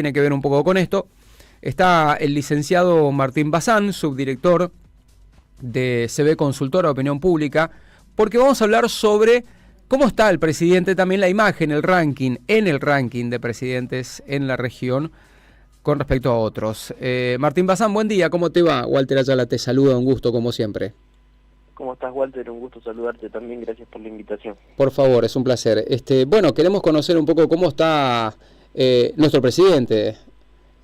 tiene que ver un poco con esto. Está el licenciado Martín Bazán, subdirector de CB Consultora Opinión Pública, porque vamos a hablar sobre cómo está el presidente, también la imagen, el ranking de presidentes en la región con respecto a otros. Martín Bazán, buen día, ¿cómo te va? Walter Ayala te saluda, un gusto como siempre. ¿Cómo estás, Walter? Un gusto saludarte también, gracias por la invitación. Por favor, es un placer. Bueno, queremos conocer un poco cómo está nuestro presidente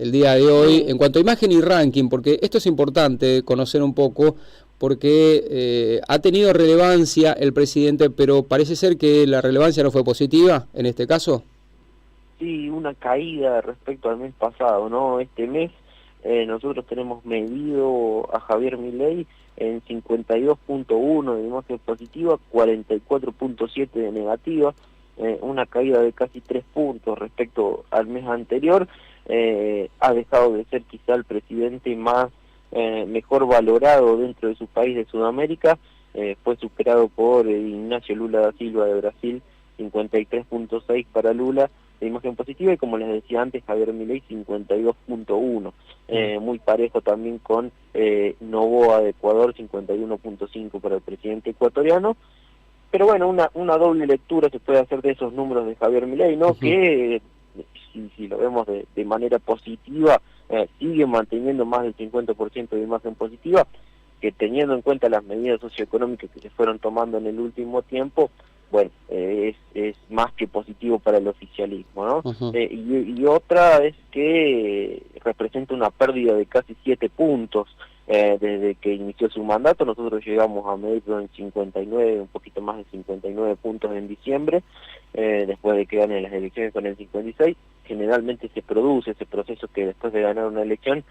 el día de hoy en cuanto a imagen y ranking, porque esto es importante conocer un poco, porque ha tenido relevancia el presidente, pero parece ser que la relevancia no fue positiva en este caso. Sí, una caída respecto al mes pasado, ¿no? Este mes nosotros tenemos medido a Javier Milei en 52.1 de imagen positiva, 44.7 de negativa, una caída de casi 3 puntos respecto al mes anterior. Ha dejado de ser quizá el presidente más mejor valorado dentro de su país de Sudamérica, fue superado por Ignacio Lula da Silva de Brasil, 53.6 para Lula de imagen positiva, y como les decía antes, Javier Milei 52.1, muy parejo también con Noboa de Ecuador, 51.5 para el presidente ecuatoriano. Pero bueno, una doble lectura se puede hacer de esos números de Javier Milei, ¿no? Que si lo vemos de manera positiva, sigue manteniendo más del 50% de imagen positiva, que teniendo en cuenta las medidas socioeconómicas que se fueron tomando en el último tiempo, bueno, es más que positivo para el oficialismo, ¿no? Y otra es que representa una pérdida de casi 7 puntos desde que inició su mandato. Nosotros llegamos a medirlo en 59, un poquito más de 59 puntos en diciembre, después de que ganen las elecciones con el 56. Generalmente se produce ese proceso que después de ganar una elección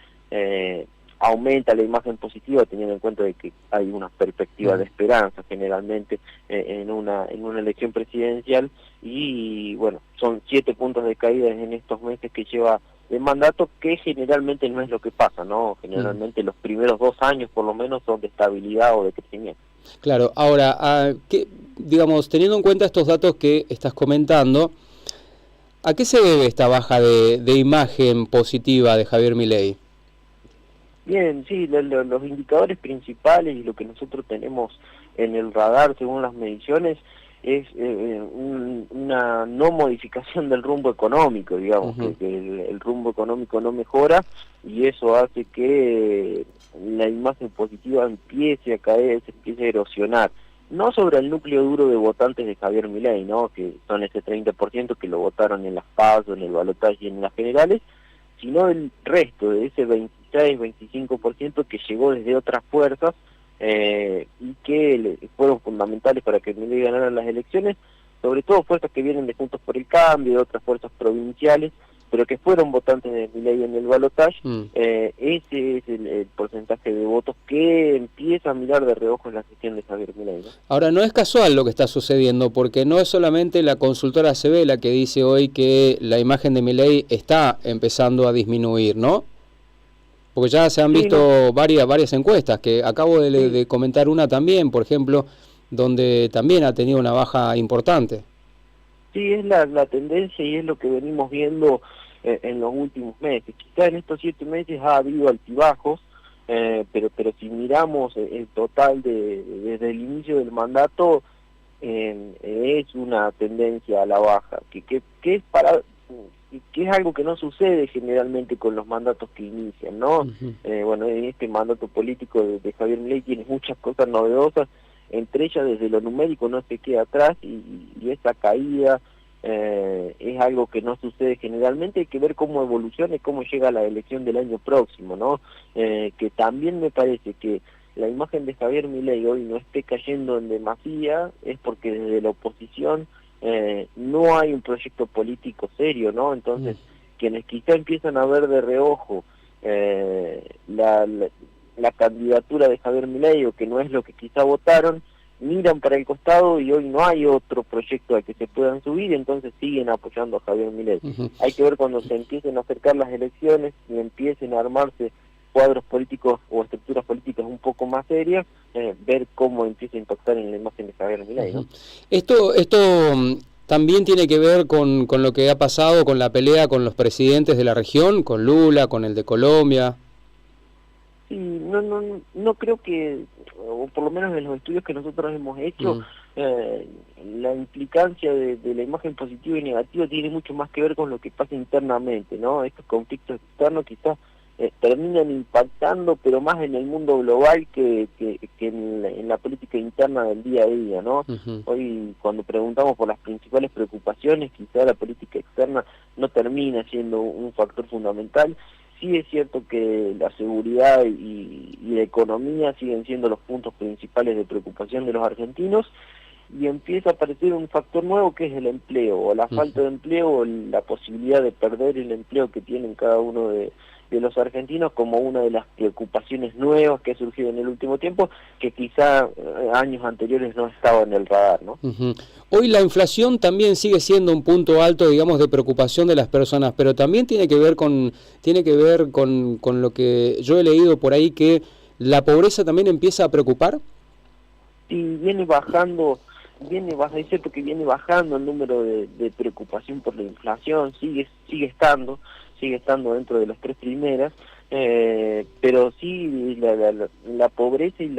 aumenta la imagen positiva, teniendo en cuenta de que hay una perspectiva de esperanza generalmente en una elección presidencial. Y bueno, son 7 puntos de caída en estos meses que lleva de mandato, que generalmente no es lo que pasa, ¿no? Generalmente los primeros 2 años por lo menos son de estabilidad o de crecimiento. Claro, ahora, digamos, teniendo en cuenta estos datos que estás comentando, ¿a qué se debe esta baja de imagen positiva de Javier Milei? Bien, sí, los indicadores principales y lo que nosotros tenemos en el radar según las mediciones es una no modificación del rumbo económico, digamos, que el rumbo económico no mejora, y eso hace que la imagen positiva empiece a caer, se empiece a erosionar. No sobre el núcleo duro de votantes de Javier Milei, ¿no? Que son ese 30% que lo votaron en las PASO, en el balotaje y en las generales, sino el resto de ese 26-25% que llegó desde otras fuerzas y que fueron fundamentales para que Milei ganara las elecciones, sobre todo fuerzas que vienen de Juntos por el Cambio, de otras fuerzas provinciales, pero que fueron votantes de Milei en el balotaje. Ese es el porcentaje de votos que empieza a mirar de reojo en la gestión de Javier Milei, ¿no? Ahora, no es casual lo que está sucediendo, porque no es solamente la consultora CB la que dice hoy que la imagen de Milei está empezando a disminuir, ¿no? Porque ya se han visto varias encuestas, que acabo de comentar una también, por ejemplo, donde también ha tenido una baja importante. Sí, es la tendencia y es lo que venimos viendo en los últimos meses. Quizá en estos 7 meses ha habido altibajos, pero si miramos el total desde el inicio del mandato, es una tendencia a la baja, que es algo que no sucede generalmente con los mandatos que inician, ¿no? Bueno, en este mandato político de Javier Milei tiene muchas cosas novedosas, entre ellas desde lo numérico no se queda atrás, y esa caída es algo que no sucede generalmente. Hay que ver cómo evoluciona y cómo llega a la elección del año próximo, ¿no? Que también me parece que la imagen de Javier Milei hoy no esté cayendo en demasía, es porque desde la oposición no hay un proyecto político serio, ¿no? Entonces, quienes quizá empiezan a ver de reojo la candidatura de Javier Milei, o que no es lo que quizá votaron, miran para el costado y hoy no hay otro proyecto al que se puedan subir, entonces siguen apoyando a Javier Milei. Hay que ver cuando se empiecen a acercar las elecciones y empiecen a armarse cuadros políticos o estructuras políticas un poco más serias, ver cómo empieza a impactar en la imagen de Javier Milei, ¿no? Esto también tiene que ver con lo que ha pasado con la pelea con los presidentes de la región, con Lula, con el de Colombia. Sí, no creo que, o por lo menos en los estudios que nosotros hemos hecho, la implicancia de la imagen positiva y negativa tiene mucho más que ver con lo que pasa internamente, ¿no? Estos conflictos externos quizás terminan impactando, pero más en el mundo global que en la política interna del día a día, ¿no? Hoy, cuando preguntamos por las principales preocupaciones, quizá la política externa no termina siendo un factor fundamental. Sí es cierto que la seguridad y la economía siguen siendo los puntos principales de preocupación de los argentinos, y empieza a aparecer un factor nuevo que es el empleo, o la falta de empleo, o la posibilidad de perder el empleo que tienen cada uno de los argentinos, como una de las preocupaciones nuevas que ha surgido en el último tiempo, que quizá años anteriores no estaba en el radar, ¿no? Hoy la inflación también sigue siendo un punto alto, digamos, de preocupación de las personas, pero también tiene que ver con lo que yo he leído por ahí, que la pobreza también empieza a preocupar. Sí, es cierto que viene bajando el número de preocupación por la inflación, sigue estando dentro de las tres primeras, pero sí la pobreza y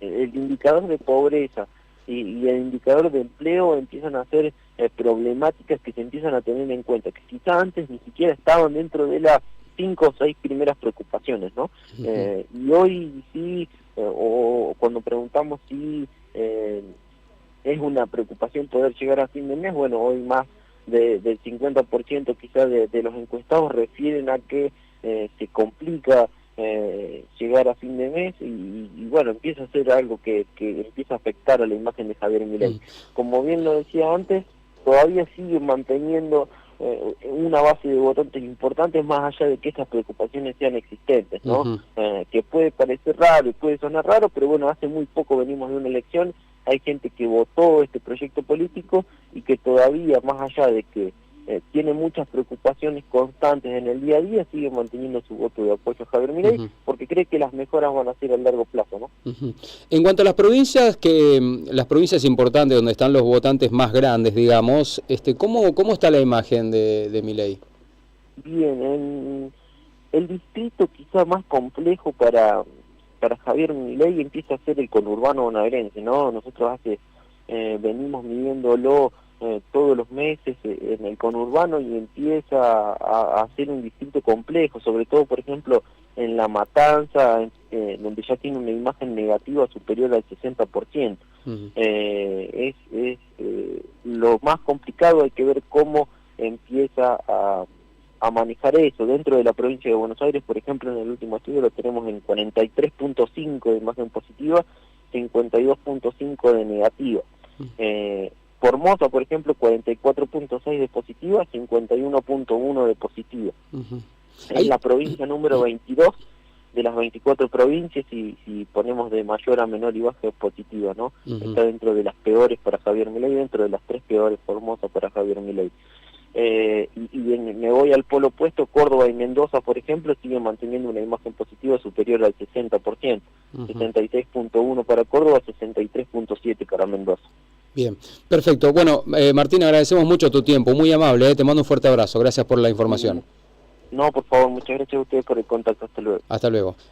el indicador de pobreza y el indicador de empleo empiezan a ser problemáticas que se empiezan a tener en cuenta, que quizá antes ni siquiera estaban dentro de las 5 o 6 primeras preocupaciones, ¿no? Y hoy sí, o cuando preguntamos si es una preocupación poder llegar a fin de mes, bueno, hoy más del 50% quizás de los encuestados refieren a que se complica llegar a fin de mes, y bueno, empieza a ser algo que empieza a afectar a la imagen de Javier Milei. Como bien lo decía antes, todavía sigue manteniendo una base de votantes importantes, más allá de que estas preocupaciones sean existentes, ¿no? Que puede parecer raro y puede sonar raro, pero bueno, hace muy poco venimos de una elección, hay gente que votó este proyecto político y que todavía, más allá de que tiene muchas preocupaciones constantes en el día a día, sigue manteniendo su voto de apoyo a Javier Milei, porque cree que las mejoras van a ser a largo plazo, ¿no? En cuanto a las provincias, las provincias importantes donde están los votantes más grandes, digamos, ¿cómo está la imagen de Milei? Bien, el distrito quizá más complejo para Javier Milei empieza a ser el conurbano bonaerense, ¿no? Nosotros venimos midiéndolo todos los meses en el conurbano, y empieza a ser un distrito complejo, sobre todo, por ejemplo, en La Matanza, donde ya tiene una imagen negativa superior al 60%. Lo más complicado, hay que ver cómo empieza a manejar eso. Dentro de la provincia de Buenos Aires, por ejemplo, en el último estudio lo tenemos en 43.5 de imagen positiva, 52.5 de negativa. Formosa, por ejemplo, 44.6 de positiva, 51.1 de positiva. Es la provincia número 22 de las 24 provincias, y si ponemos de mayor a menor y baja, es positiva, ¿no? Está dentro de las peores para Javier Milei, dentro de las 3 peores Formosa para Javier Milei. Me voy al polo opuesto, Córdoba y Mendoza, por ejemplo, siguen manteniendo una imagen positiva superior al 60%, 66.1 para Córdoba, 63.7 para Mendoza. Bien, perfecto. Bueno, Martín, agradecemos mucho tu tiempo, muy amable, te mando un fuerte abrazo, gracias por la información. No, por favor, muchas gracias a ustedes por el contacto, hasta luego. Hasta luego.